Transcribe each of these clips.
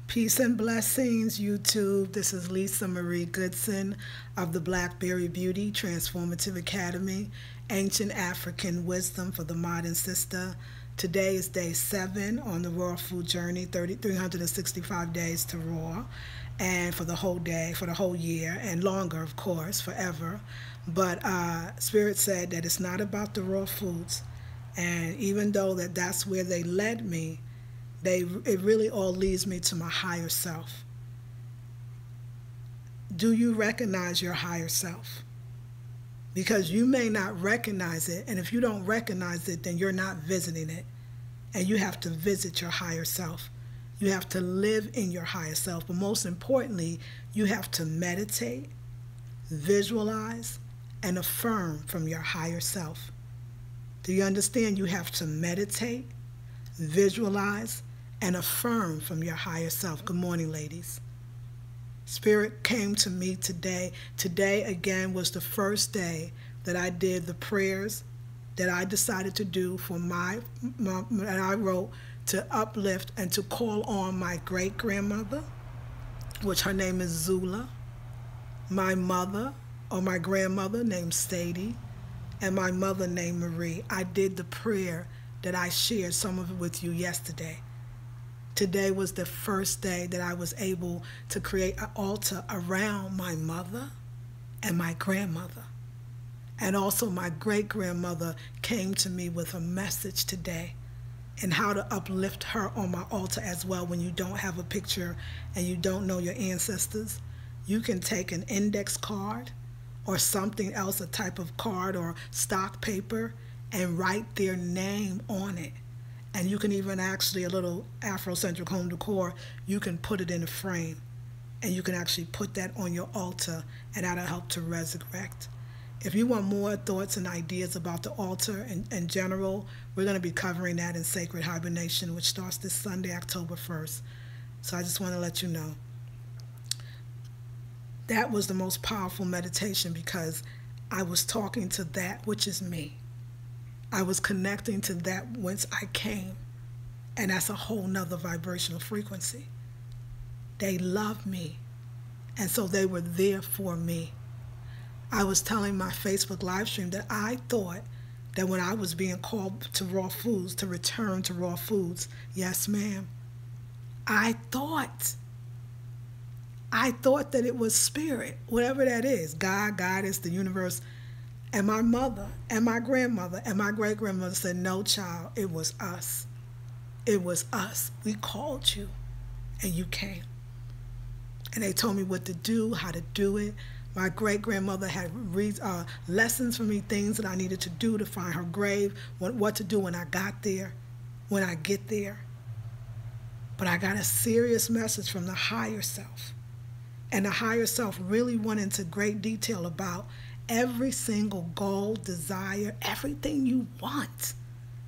Peace and blessings, YouTube. This is Lisa Marie Goodson of the Blackberry Beauty Transformative Academy, Ancient African Wisdom for the Modern Sister. Today is day 7 on the Raw Food Journey, 365 days to Raw, and for the whole day, for the whole year, and longer, of course, forever. But Spirit said that it's not about the raw foods, and even though that's where they led me, it really all leads me to my higher self. Do you recognize your higher self? Because you may not recognize it, and if you don't recognize it, then you're not visiting it. And you have to visit your higher self. You have to live in your higher self. But most importantly, you have to meditate, visualize, and affirm from your higher self. Do you understand? You have to meditate, visualize, and affirm from your higher self. Good morning, ladies. Spirit came to me today. Today, again, was the first day that I did the prayers that I decided to do for that I wrote to uplift and to call on my great-grandmother, which her name is Zula, my mother, or my grandmother named Sadie, and my mother named Marie. I did the prayer that I shared some of it with you yesterday. Today was the first day that I was able to create an altar around my mother and my grandmother. And also my great-grandmother came to me with a message today and how to uplift her on my altar as well. When you don't have a picture and you don't know your ancestors, you can take an index card or something else, a type of card or stock paper, and write their name on it. And you can even actually, a little Afrocentric home decor, you can put it in a frame. And you can actually put that on your altar, and that'll help to resurrect. If you want more thoughts and ideas about the altar in general, we're going to be covering that in Sacred Hibernation, which starts this Sunday, October 1st. So I just want to let you know. That was the most powerful meditation because I was talking to that which is me. I was connecting to that whence I came, and that's a whole nother vibrational frequency. They love me, and so they were there for me. I was telling my Facebook live stream that I thought that when I was being called to raw foods, to return to raw foods, yes ma'am, I thought that it was spirit, whatever that is, God, Goddess, the universe. And my mother and my grandmother and my great-grandmother said, no, child, it was us. It was us. We called you, and you came. And they told me what to do, how to do it. My great-grandmother had lessons for me, things that I needed to do to find her grave, what to do when I got there, when I get there. But I got a serious message from the higher self. And the higher self really went into great detail about every single goal, desire, everything you want.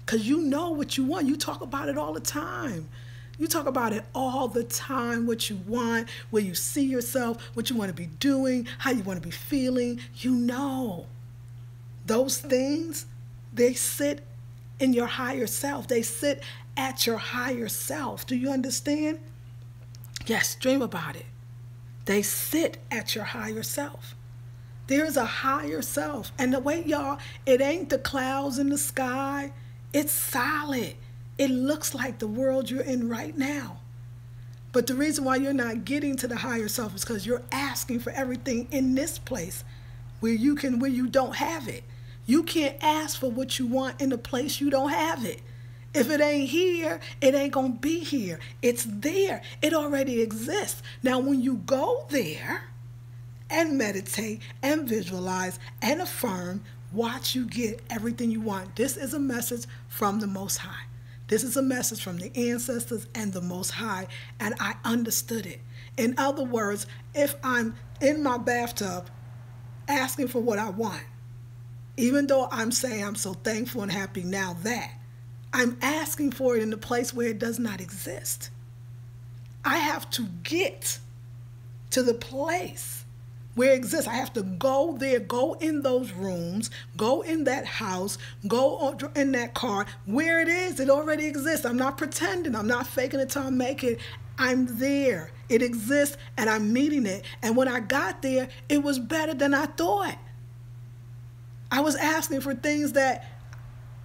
Because you know what you want. You talk about it all the time. You talk about it all the time, what you want, where you see yourself, what you want to be doing, how you want to be feeling. You know. Those things, they sit in your higher self. They sit at your higher self. Do you understand? Yes, dream about it. They sit at your higher self. There's a higher self. And the way, y'all, it ain't the clouds in the sky. It's solid. It looks like the world you're in right now. But the reason why you're not getting to the higher self is because you're asking for everything in this place where you don't have it. You can't ask for what you want in a place you don't have it. If it ain't here, it ain't going to be here. It's there. It already exists. Now, when you go there and meditate and visualize and affirm, watch you get everything you want. This is a message from the Most High. This is a message from the ancestors and the Most High, and I understood it. In other words, if I'm in my bathtub asking for what I want, even though I'm saying I'm so thankful and happy now that, I'm asking for it in a place where it does not exist. I have to get to the place where it exists. I have to go there, go in those rooms, go in that house, go in that car. Where it is, it already exists. I'm not pretending. I'm not faking it till I make it. I'm there. It exists, and I'm meeting it. And when I got there, it was better than I thought. I was asking for things that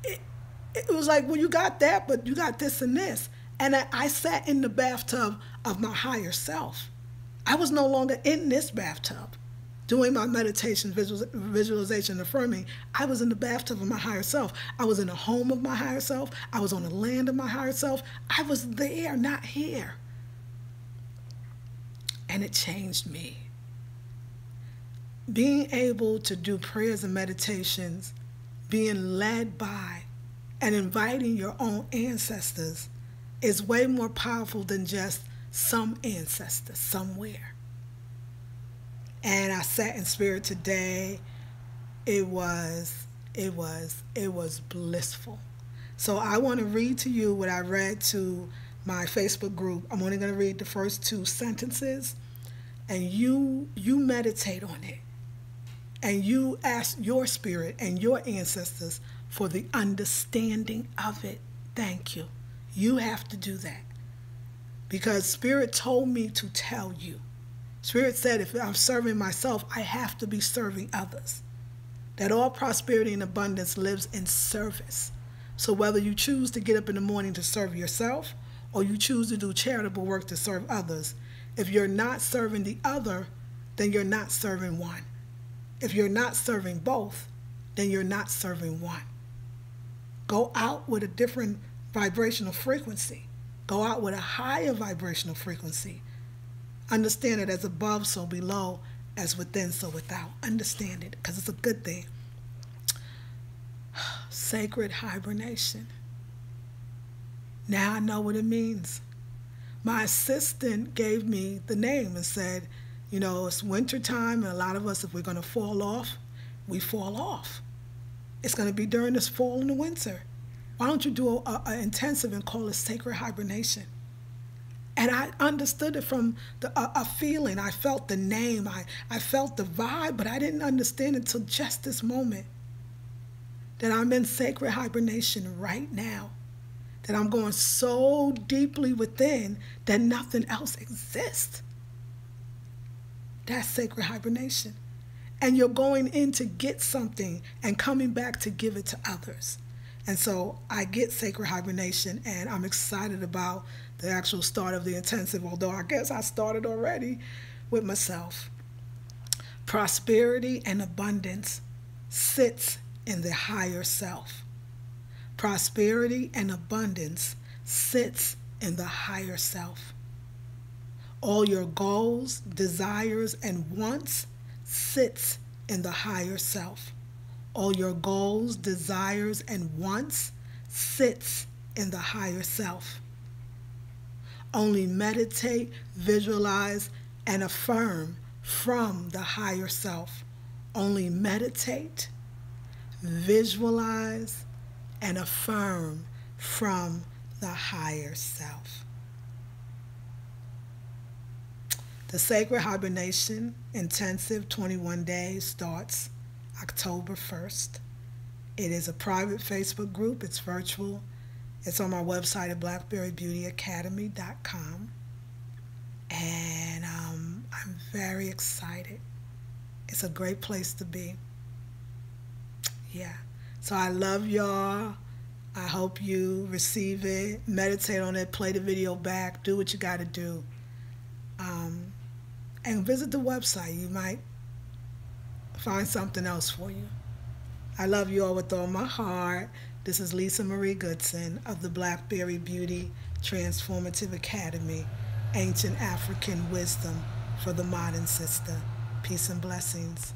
it was like, well, you got that, but you got this and this. And I sat in the bathtub of my higher self. I was no longer in this bathtub doing my meditation, visualization, affirming. I was in the bathtub of my higher self. I was in the home of my higher self. I was on the land of my higher self. I was there, not here. And it changed me. Being able to do prayers and meditations, being led by and inviting your own ancestors is way more powerful than just some ancestor somewhere. And I sat in spirit today. It was blissful. So I want to read to you what I read to my Facebook group. I'm only going to read the first 2 sentences, and you meditate on it. And you ask your spirit and your ancestors for the understanding of it. Thank you. You have to do that. Because Spirit told me to tell you. Spirit said if I'm serving myself, I have to be serving others. That all prosperity and abundance lives in service. So whether you choose to get up in the morning to serve yourself, or you choose to do charitable work to serve others, if you're not serving the other, then you're not serving one. If you're not serving both, then you're not serving one. Go out with a different vibrational frequency. Go out with a higher vibrational frequency. Understand it as above, so below, as within, so without. Understand it, because it's a good thing. Sacred hibernation. Now I know what it means. My assistant gave me the name and said, you know, it's winter time, and a lot of us, if we're going to fall off, we fall off. It's going to be during this fall and the winter. Why don't you do an intensive and call it sacred hibernation? And I understood it from a feeling. I felt the name. I felt the vibe, but I didn't understand until just this moment that I'm in sacred hibernation right now, that I'm going so deeply within that nothing else exists. That's sacred hibernation. And you're going in to get something and coming back to give it to others. And so I get sacred hibernation, and I'm excited about the actual start of the intensive, although I guess I started already with myself. Prosperity and abundance sits in the higher self. Prosperity and abundance sits in the higher self. All your goals, desires, and wants sits in the higher self. All your goals, desires, and wants sits in the higher self. Only meditate, visualize, and affirm from the higher self. Only meditate, visualize, and affirm from the higher self. The Sacred Hibernation Intensive 21 days starts October 1st. It is a private Facebook group. It's virtual. It's on my website at blackberrybeautyacademy.com. And I'm very excited. It's a great place to be. Yeah. So I love y'all. I hope you receive it, meditate on it, play the video back, do what you got to do. And visit the website. You might find something else for you. I love you all with all my heart. This is Lisa Marie Goodson of the Blackberry Beauty Transformative Academy, Ancient African Wisdom for the Modern Sister. Peace and blessings.